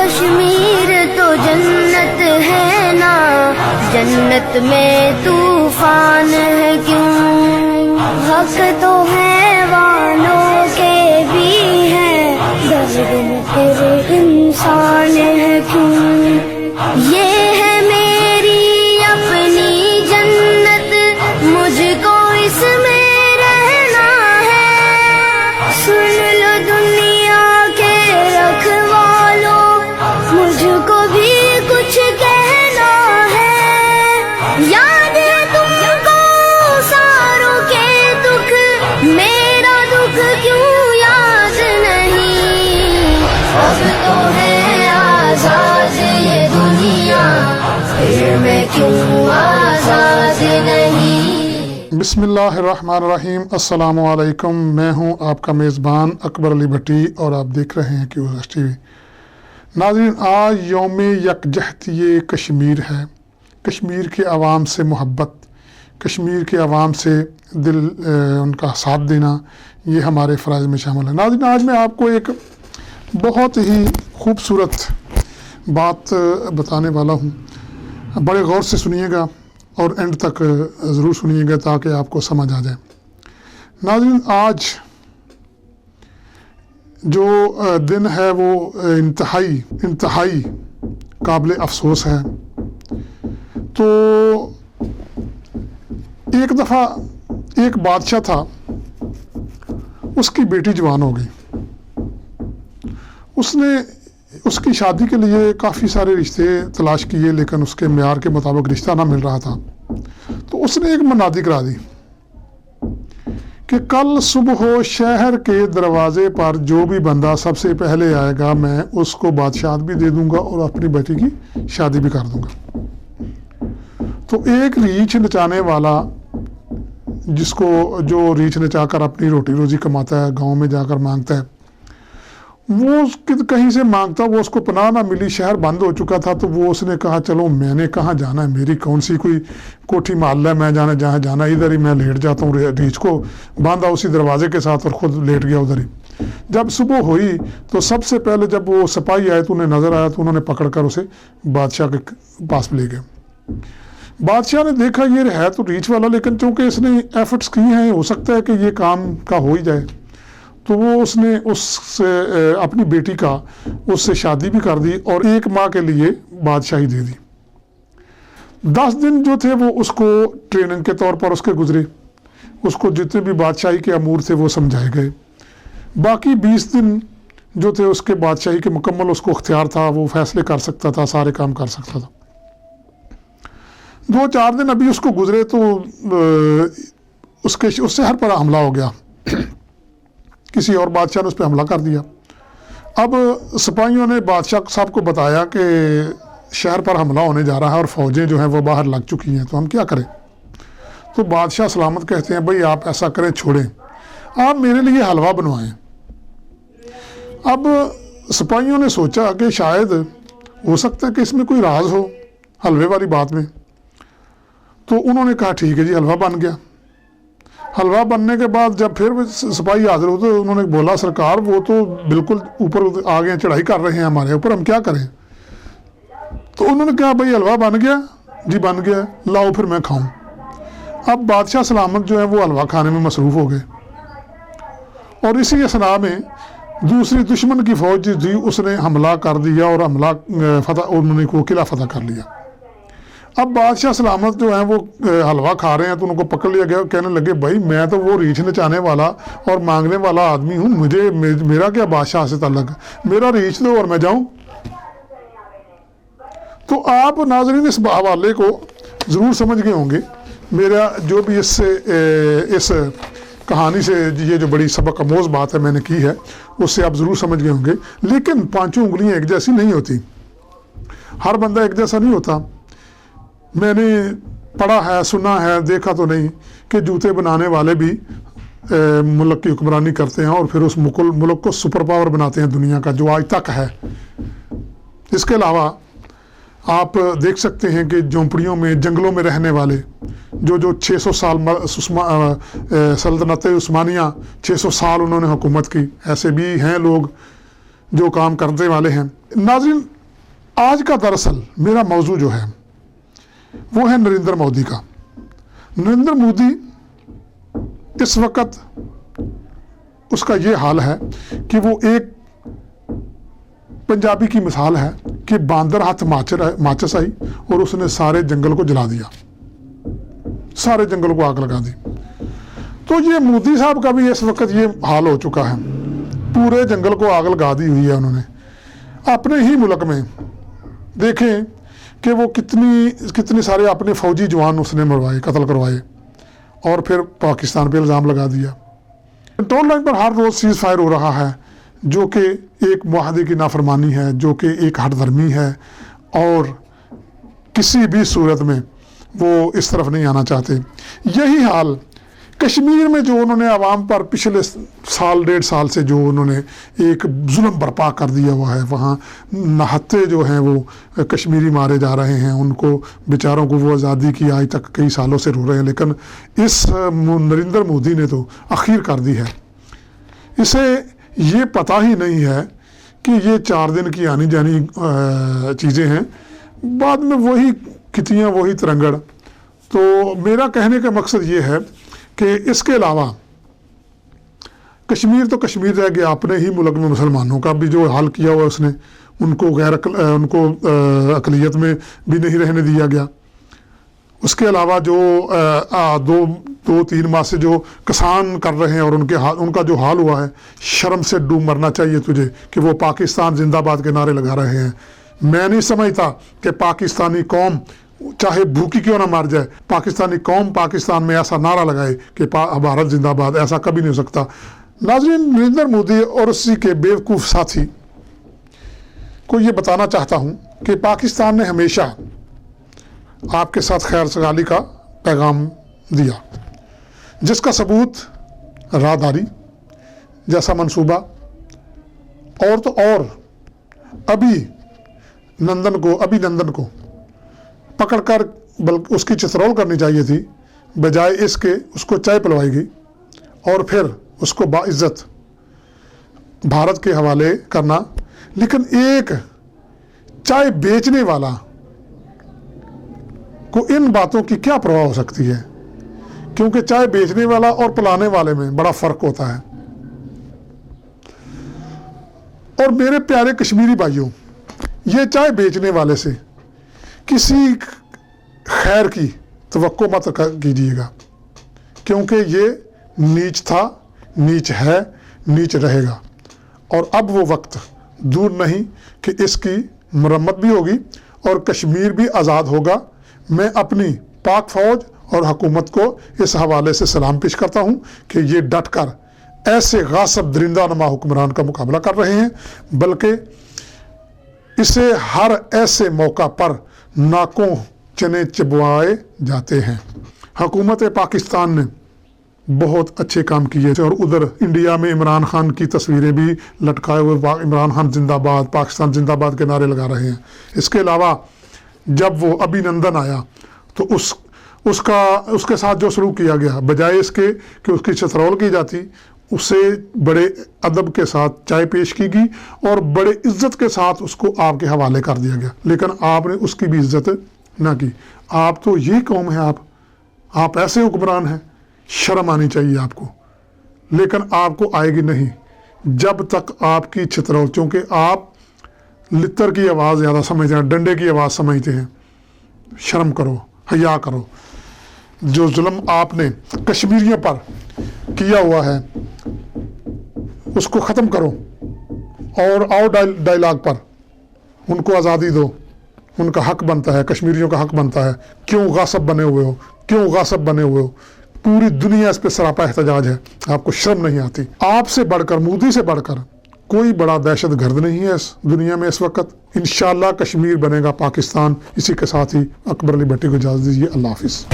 کشمیر تو جنت ہے نا، جنت میں طوفان ہے کیوں؟ حق تو حیوانوں کے بھی ہے، درد پھر انسان ہے کیوں؟ یہ ہے میری اپنی جنت، مجھ کو اس میں رہنا ہے۔ سن لو دنیا کے رکھوالوں، مجھ کو بھی کچھ کہنا ہے۔ یاد ہے تم کو ساروں کے دکھ، میرا دکھ کیوں یاد نہیں؟ اب تو ہے آزاد یہ دنیا، پھر میں کیوں آزاد نہیں؟ بسم اللہ الرحمن الرحیم۔ السلام علیکم، میں ہوں آپ کا میزبان اکبر علی بھٹی اور آپ دیکھ رہے ہیں QS TV۔ ناظرین، آج یوم یکجہتی کشمیر ہے۔ کشمیر کے عوام سے محبت، کشمیر کے عوام سے ان کا ساتھ دینا، یہ ہمارے فرائض میں شامل ہے۔ ناظرین، آج میں آپ کو ایک بہت ہی خوبصورت بات بتانے والا ہوں، بڑے غور سے سنیے گا اور اینڈ تک ضرور سنیے گا تاکہ آپ کو سمجھ آ جائے۔ ناظرین، آج جو دن ہے وہ انتہائی قابل افسوس ہے۔ تو ایک دفعہ ایک بادشاہ تھا، اس کی بیٹی جوان ہو گئی۔ اس نے اس کی شادی کے لیے کافی سارے رشتے تلاش کیے، لیکن اس کے معیار کے مطابق رشتہ نہ مل رہا تھا۔ تو اس نے ایک منادی کرا دی کہ کل صبح شہر کے دروازے پر جو بھی بندہ سب سے پہلے آئے گا، میں اس کو بادشاہت بھی دے دوں گا اور اپنی بیٹی کی شادی بھی کر دوں گا۔ تو ایک ریچھ نچانے والا، جو ریچھ نچا کر اپنی روٹی روزی کماتا ہے، گاؤں میں جا کر مانگتا ہے، وہ کہیں سے مانگتا، وہ اس کو پناہ نہ ملی، شہر بند ہو چکا تھا۔ تو وہ اس نے کہا چلو میں نے کہاں جانا ہے، میری کون سی کوئی کوٹھی محل ہے، میں جہاں جانا ادھر ہی میں لیٹ جاتا ہوں، ریچھ کو باندھا اسی دروازے کے ساتھ اور خود لیٹ گیا ادھر ہی۔ جب صبح ہوئی تو سب سے پہلے جب وہ سپاہی آئے تو انہیں نظر آیا، تو انہوں نے پکڑ کر اسے بادشاہ کے پاس لے گئے۔ بادشاہ نے دیکھا یہ ہے تو ریچھ والا، لیکن چونکہ اس نے ایفرٹس کی ہیں، ہو سکتا ہے کہ یہ کام کا ہو ہی جائے۔ تو وہ اس نے اس سے اپنی بیٹی کا اس سے شادی بھی کر دی اور 1 ماہ کے لیے بادشاہی دے دی۔ 10 دن جو تھے وہ اس کو ٹریننگ کے طور پر اس کے گزرے، اس کو جتنے بھی بادشاہی کے امور تھے وہ سمجھائے گئے۔ باقی 20 دن جو تھے اس کے بادشاہی کے مکمل اس کو اختیار تھا، وہ فیصلے کر سکتا تھا، سارے کام کر سکتا تھا۔ 2-4 دن ابھی اس کو گزرے تو اس سے ہر پر حملہ ہو گیا، کسی اور بادشاہ نے اس پہ حملہ کر دیا۔ اب سپاہیوں نے بادشاہ صاحب کو بتایا کہ شہر پر حملہ ہونے جا رہا ہے اور فوجیں جو ہیں وہ باہر لگ چکی ہیں، تو ہم کیا کریں؟ تو بادشاہ سلامت کہتے ہیں بھئی آپ ایسا کریں، چھوڑیں، آپ میرے لیے حلوہ بنوائیں۔ اب سپاہیوں نے سوچا کہ شاید ہو سکتا ہے کہ اس میں کوئی راز ہو حلوے والی بات میں، تو انہوں نے کہا ٹھیک ہے جی، حلوہ بن گیا۔ حلوہ بننے کے بعد جب پھر سپاہی حاضر ہوتے انہوں نے بولا سرکار وہ تو بالکل اوپر آ گئے، چڑھائی کر رہے ہیں ہمارے اوپر، ہم کیا کریں؟ تو انہوں نے کہا بھائی حلوہ بن گیا جی، بن گیا، لاؤ پھر میں کھاؤں۔ اب بادشاہ سلامت جو ہے وہ حلوہ کھانے میں مصروف ہو گئے، اور اسی اثناء میں دوسری دشمن کی فوج تھی، اس نے حملہ کر دیا اور انہوں نے قلعہ فتح کر لیا۔ اب بادشاہ سلامت جو ہیں وہ حلوہ کھا رہے ہیں تو ان کو پکڑ لیا گیا، کہنے لگے بھائی میں تو وہ ریچھ نچانے والا اور مانگنے والا آدمی ہوں، میرا کیا بادشاہ سے تعلق ہے، میرا ریچھ دو اور میں جاؤں۔ تو آپ ناظرین اس حوالے کو ضرور سمجھ گئے ہوں گے، میرا جو بھی اس کہانی سے یہ جو بڑی سبق آموز بات ہے میں نے کی ہے اس سے آپ ضرور سمجھ گئے ہوں گے۔ لیکن 5 انگلیاں ایک جیسی نہیں ہوتی، ہر بندہ ایک جیسا نہیں ہوتا۔ میں نے پڑھا ہے، سنا ہے، دیکھا تو نہیں کہ جوتے بنانے والے بھی ملک کی حکمرانی کرتے ہیں اور پھر اس ملک کو سپر پاور بناتے ہیں دنیا کا، جو آج تک ہے۔ اس کے علاوہ آپ دیکھ سکتے ہیں کہ جھونپڑیوں میں، جنگلوں میں رہنے والے جو 600 سال سلطنت عثمانیہ 600 سال انہوں نے حکومت کی، ایسے بھی ہیں لوگ جو کام کرنے والے ہیں۔ ناظرین، آج کا دراصل میرا موضوع جو ہے وہ ہے نریندر مودی کا. نریندر مودی اس وقت اس کا یہ حال ہے کہ وہ ایک پنجابی کی مثال ہے کہ باندر ہاتھ ماچس آئی اور اس نے سارے جنگل کو جلا دیا, سارے جنگل کو آگ لگا دی. تو یہ مودی صاحب کا بھی اس وقت یہ حال ہو چکا ہے, پورے جنگل کو آگ لگا دی ہوئی ہے انہوں نے. اپنے ہی ملک میں دیکھیں کہ وہ کتنی سارے اپنے فوجی جوان اس نے مروائے, قتل کروائے, اور پھر پاکستان پہ الزام لگا دیا. کنٹرول لائن پر ہر روز سیز فائر ہو رہا ہے, جو کہ ایک معاہدے کی نافرمانی ہے, جو کہ ایک ہٹ دھرمی ہے, اور کسی بھی صورت میں وہ اس طرف نہیں آنا چاہتے. یہی حال کشمیر میں جو انہوں نے عوام پر پچھلے سال 1.5 سال سے جو انہوں نے ایک ظلم برپا کر دیا ہوا ہے, وہاں نہتے جو ہیں وہ کشمیری مارے جا رہے ہیں, ان کو بیچاروں کو وہ آزادی کی آج تک کئی سالوں سے رو رہے ہیں, لیکن اس نریندر مودی نے تو اخیر کر دی ہے. اسے یہ پتہ ہی نہیں ہے کہ یہ 4 دن کی آنی جانی چیزیں ہیں, بعد میں وہی کتیاں وہی ترنگڑ. تو میرا کہنے کا مقصد یہ ہے کہ اس کے علاوہ کشمیر تو کشمیر رہ گیا, اپنے ہی ملک میں مسلمانوں کا بھی جو حال کیا ہوا اس نے, ان کو اقلیت میں بھی نہیں رہنے دیا گیا. اس کے علاوہ جو 2-3 ماہ سے جو کسان کر رہے ہیں اور ان کا جو حال ہوا ہے, شرم سے ڈوب مرنا چاہیے تجھے کہ وہ پاکستان زندہ باد کے نعرے لگا رہے ہیں. میں نہیں سمجھتا کہ پاکستانی قوم چاہے بھوکی کیوں نہ مار جائے, پاکستانی قوم پاکستان میں ایسا نعرہ لگائے کہ بھارت زندہ باد, ایسا کبھی نہیں ہو سکتا. ناظرین, نریندر مودی اور اسی کے بیوقوف ساتھی کو یہ بتانا چاہتا ہوں کہ پاکستان نے ہمیشہ آپ کے ساتھ خیر سگالی کا پیغام دیا, جس کا ثبوت راہداری جیسا منصوبہ, اور تو اور ابھی نندن کو پکڑ کر بلکہ اس کی چترول کرنی چاہیے تھی, بجائے اس کے اس کو چائے پلوائی گئی اور پھر اس کو باعزت بھارت کے حوالے کرنا. لیکن ایک چائے بیچنے والا کو ان باتوں کی کیا پرواہ ہو سکتی ہے, کیونکہ چائے بیچنے والا اور پلانے والے میں بڑا فرق ہوتا ہے. اور میرے پیارے کشمیری بھائیوں, یہ چائے بیچنے والے سے کسی خیر کی توقع مت کیجیے گا, کیونکہ یہ نیچ تھا, نیچ ہے, نیچ رہے گا. اور اب وہ وقت دور نہیں کہ اس کی مرمت بھی ہوگی اور کشمیر بھی آزاد ہوگا. میں اپنی پاک فوج اور حکومت کو اس حوالے سے سلام پیش کرتا ہوں کہ یہ ڈٹ کر ایسے غاصب درندہ نما حکمران کا مقابلہ کر رہے ہیں, بلکہ اسے ہر ایسے موقع پر ناکوں چنے چبوائے جاتے ہیں. حکومت پاکستان نے بہت اچھے کام کیے تھے, اور ادھر انڈیا میں عمران خان کی تصویریں بھی لٹکائے ہوئے عمران خان زندہ باد, پاکستان زندہ باد کے نعرے لگا رہے ہیں. اس کے علاوہ جب وہ ابھینندن آیا تو اس کے ساتھ جو سلوک کیا گیا, بجائے اس کے کہ اس کی چترول کی جاتی, اسے بڑے ادب کے ساتھ چائے پیش کی گئی اور بڑے عزت کے ساتھ اس کو آپ کے حوالے کر دیا گیا. لیکن آپ نے اس کی بھی عزت نہ کی. آپ تو یہی قوم ہے, آپ ایسے حکمران ہیں, شرم آنی چاہیے آپ کو. لیکن آپ کو آئے گی نہیں جب تک آپ کی چترول, چونکہ آپ لتر کی آواز زیادہ سمجھتے ہیں, ڈنڈے کی آواز سمجھتے ہیں. شرم کرو, حیا کرو. جو ظلم آپ نے کشمیریوں پر کیا ہوا ہے اس کو ختم کرو, اور آؤ ڈائلاگ پر ان کو آزادی دو. ان کا حق بنتا ہے, کشمیریوں کا حق بنتا ہے. کیوں غاصب بنے ہوئے ہو؟ پوری دنیا اس پہ سراپا احتجاج ہے, آپ کو شرم نہیں آتی. آپ سے بڑھ کر, مودی سے بڑھ کر کوئی بڑا دہشت گرد نہیں ہے اس دنیا میں اس وقت. انشاءاللہ کشمیر بنے گا پاکستان. اسی کے ساتھ ہی اکبر علی بھٹی کو اجازت دیجیے. اللہ حافظ.